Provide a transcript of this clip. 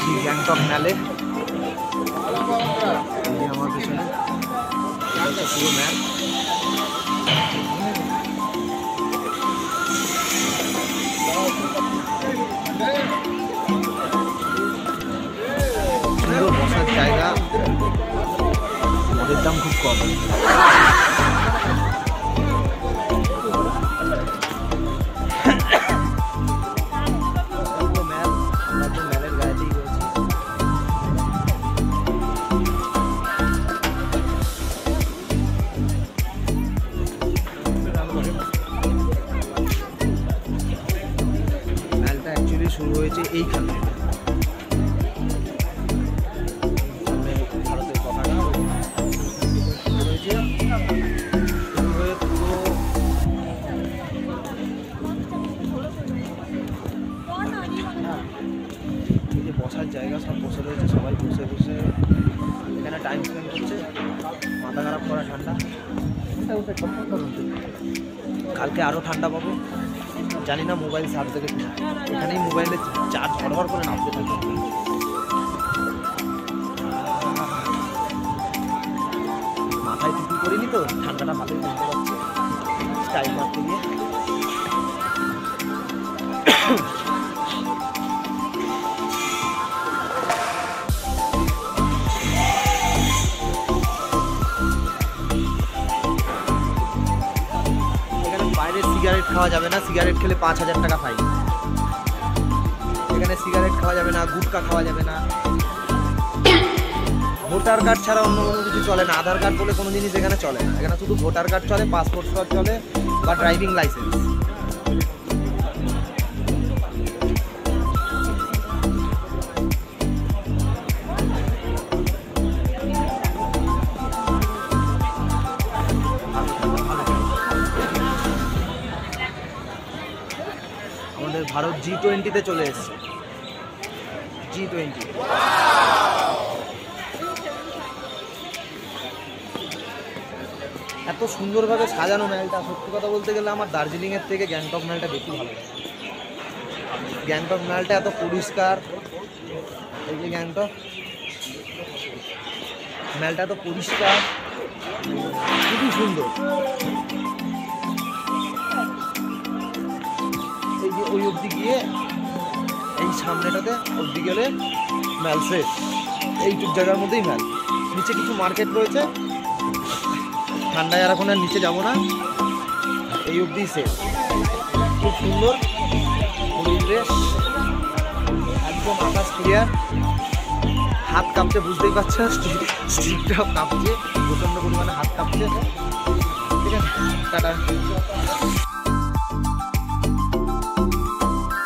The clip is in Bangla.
আছি গ্যাংটক ম্যালে। আমার পিছনে পুরো ম্যাল। সুন্দর বসার জায়গা, মদের দাম খুব কম। ম্যালটা অ্যাকচুয়ালি শুরু হয়েছে এইখানে, ভারতের পতাকা রয়েছে শুরু হয়ে পুরো এই যে বসার জায়গা সব বসে রয়েছে, সবাই বসে বসে এখানে টাইম স্পেন্ড করছে। মাথা খারাপ করা ঠান্ডা, কালকে আরও ঠান্ডা পাবো, জানি না মোবাইল চার্জ দেবে কিনা। এখানেই মোবাইলে চার্জ ভরভর করে নামতে থাকে। মাথায় টুপি করিনি তো ঠান্ডাটা ভালোই বুঝতে পারছে স্টাইল মারতে গিয়ে। বাইরে সিগারেট খাওয়া যাবে না, সিগারেট খেলে 5,000 টাকা ফাইন। এখানে সিগারেট খাওয়া যাবে না, গুটকা খাওয়া যাবে না। ভোটার কার্ড ছাড়া অন্য কোনো কিছু চলে না। আধার কার্ড বলে কোনো জিনিস এখানে চলে না। এখানে শুধু ভোটার কার্ড চলে, পাসপোর্ট কার্ড চলে বা ড্রাইভিং লাইসেন্স। আমাদের ভারত G20-তে চলে এসেছে। G20 এত সুন্দরভাবে সাজানো ম্যালটা, সত্যি কথা বলতে গেলে আমার দার্জিলিংয়ের থেকে গ্যাংটক ম্যালটা বেশি ভালো লাগে। গ্যাংটক ম্যালটা এত পরিষ্কার, এই যে গ্যাংটক ম্যালটা এত পরিষ্কার, খুবই সুন্দর। এই যে ওই অবধি গিয়ে এই সামনেটাতে অবধি গেলে ম্যাল শেষ। এইটুক জায়গার মধ্যেই ম্যাল। নিচে কিছু মার্কেট রয়েছে, ঠান্ডায় আর এখন আর নিচে যাবো না, এই অবধি শেষ। খুব সুন্দর পরিবেশ, একদম আকাশ ক্লিয়ার। হাত কাঁপছে, বুঝতেই পারছো, স্টিকটাও কাঁপছে, প্রচণ্ড পরিমাণে হাত কাঁপছে। ঠিক আছে, টাটা।